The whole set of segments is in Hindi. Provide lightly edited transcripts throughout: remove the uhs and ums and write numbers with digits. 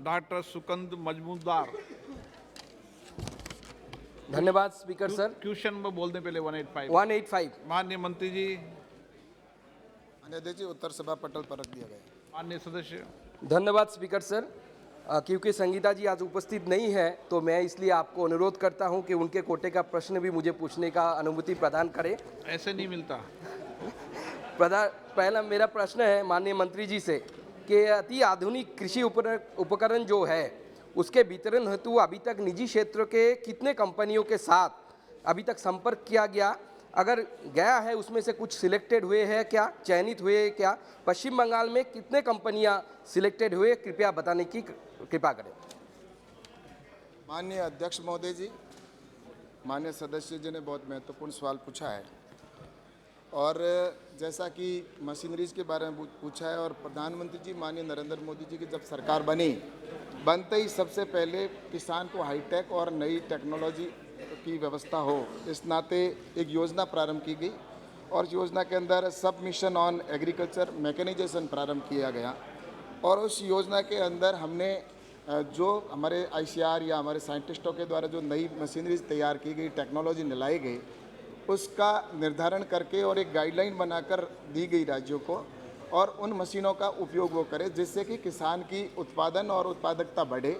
डॉक्टर सुकंद मजमूदार। धन्यवाद स्पीकर सर। क्वेश्चन में बोलने पहले 185। 185। माननीय मंत्री जी। माननीय अध्यक्ष जी, उत्तर सभा पटल पर रख दिया गया। माननीय सदस्य। धन्यवाद स्पीकर सर। क्योंकि संगीता जी आज उपस्थित नहीं है तो मैं इसलिए आपको अनुरोध करता हूं कि उनके कोटे का प्रश्न भी मुझे पूछने का अनुमति प्रदान करें। ऐसे नहीं मिलता। पहला मेरा प्रश्न है माननीय मंत्री जी से कि अति आधुनिक कृषि उपकरण जो है उसके वितरण हेतु अभी तक निजी क्षेत्र के कितने कंपनियों के साथ अभी तक संपर्क किया गया, अगर गया है उसमें से कुछ सिलेक्टेड हुए हैं क्या, चयनित हुए हैं क्या? पश्चिम बंगाल में कितने कंपनियां सिलेक्टेड हुए, कृपया बताने की कृपा करें। माननीय अध्यक्ष महोदय जी, माननीय सदस्य जी ने बहुत महत्वपूर्ण सवाल पूछा है और जैसा कि मशीनरीज के बारे में पूछा है और प्रधानमंत्री जी माननीय नरेंद्र मोदी जी की जब सरकार बनते ही सबसे पहले किसान को हाईटेक और नई टेक्नोलॉजी की व्यवस्था हो, इस नाते एक योजना प्रारंभ की गई और योजना के अंदर सब मिशन ऑन एग्रीकल्चर मैकेनाइजेशन प्रारंभ किया गया और उस योजना के अंदर हमने जो हमारे आईसीआर या हमारे साइंटिस्टों के द्वारा जो नई मशीनरीज तैयार की गई, टेक्नोलॉजी लाई गई, उसका निर्धारण करके और एक गाइडलाइन बनाकर दी गई राज्यों को और उन मशीनों का उपयोग वो करे जिससे कि किसान की उत्पादन और उत्पादकता बढ़े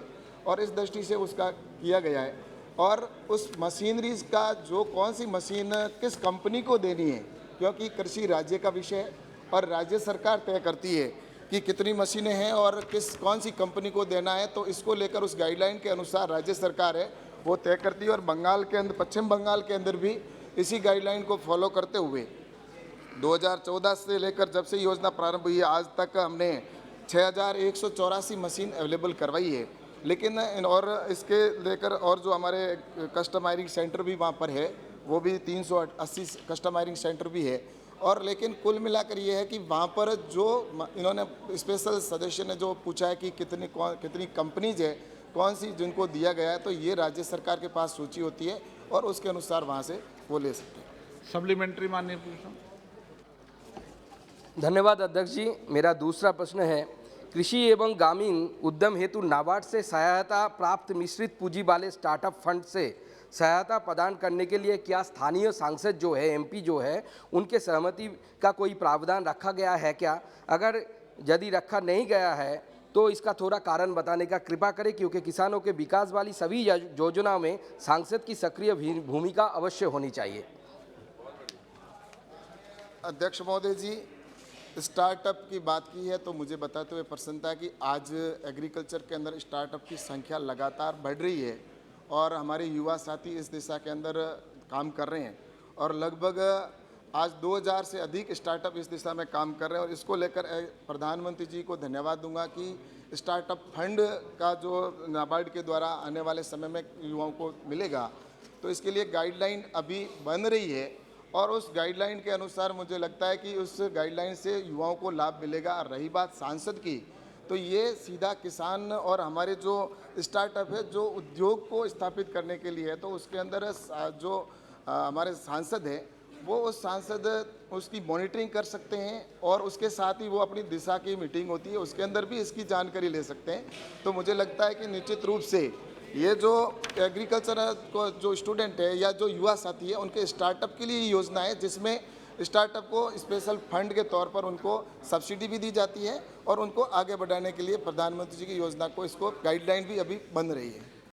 और इस दृष्टि से उसका किया गया है। और उस मशीनरीज का जो कौन सी मशीन किस कंपनी को देनी है, क्योंकि कृषि राज्य का विषय है और राज्य सरकार तय करती है कि कितनी मशीनें हैं और कौन सी कंपनी को देना है, तो इसको लेकर उस गाइडलाइन के अनुसार राज्य सरकार है वो तय करती है और बंगाल के अंदर, पश्चिम बंगाल के अंदर भी इसी गाइडलाइन को फॉलो करते हुए 2014 से लेकर जब से योजना प्रारंभ हुई है आज तक हमने 6184 मशीन अवेलेबल करवाई है। लेकिन और इसके लेकर और जो हमारे कस्टमाइजिंग सेंटर भी वहाँ पर है वो भी 380 कस्टमाइजिंग सेंटर भी है और लेकिन कुल मिलाकर ये है कि वहाँ पर जो इन्होंने स्पेशल सदस्य ने जो पूछा है कि कितनी कंपनीज है, कौन सी जिनको दिया गया है, तो ये राज्य सरकार के पास सूची होती है और उसके अनुसार वहाँ से वो ले सकते हैं। सप्लीमेंट्री माननीय प्रश्न। धन्यवाद अध्यक्ष जी। मेरा दूसरा प्रश्न है, कृषि एवं ग्रामीण उद्यम हेतु नाबार्ड से सहायता प्राप्त मिश्रित पूंजी वाले स्टार्टअप फंड से सहायता प्रदान करने के लिए क्या स्थानीय सांसद जो है, एमपी जो है, उनके सहमति का कोई प्रावधान रखा गया है क्या? अगर यदि रखा नहीं गया है तो इसका थोड़ा कारण बताने का कृपा करें, क्योंकि किसानों के विकास वाली सभी योजनाओं में सांसद की सक्रिय भूमिका अवश्य होनी चाहिए। अध्यक्ष महोदय जी, स्टार्टअप की बात की है तो मुझे बताते हुए प्रसन्नता है कि आज एग्रीकल्चर के अंदर स्टार्टअप की संख्या लगातार बढ़ रही है और हमारे युवा साथी इस दिशा के अंदर काम कर रहे हैं और लगभग आज 2000 से अधिक स्टार्टअप इस दिशा में काम कर रहे हैं और इसको लेकर प्रधानमंत्री जी को धन्यवाद दूंगा कि स्टार्टअप फंड का जो नाबार्ड के द्वारा आने वाले समय में युवाओं को मिलेगा, तो इसके लिए गाइडलाइन अभी बन रही है और उस गाइडलाइन के अनुसार मुझे लगता है कि उस गाइडलाइन से युवाओं को लाभ मिलेगा। और रही बात सांसद की, तो ये सीधा किसान और हमारे जो स्टार्टअप है जो उद्योग को स्थापित करने के लिए है, तो उसके अंदर जो हमारे सांसद हैं वो उस सांसद उसकी मॉनिटरिंग कर सकते हैं और उसके साथ ही वो अपनी दिशा की मीटिंग होती है उसके अंदर भी इसकी जानकारी ले सकते हैं। तो मुझे लगता है कि निश्चित रूप से ये जो एग्रीकल्चर को जो स्टूडेंट है या जो युवा साथी है उनके स्टार्टअप के लिए योजना है जिसमें स्टार्टअप को स्पेशल फंड के तौर पर उनको सब्सिडी भी दी जाती है और उनको आगे बढ़ाने के लिए प्रधानमंत्री जी की योजना को इसको गाइडलाइन भी अभी बन रही है।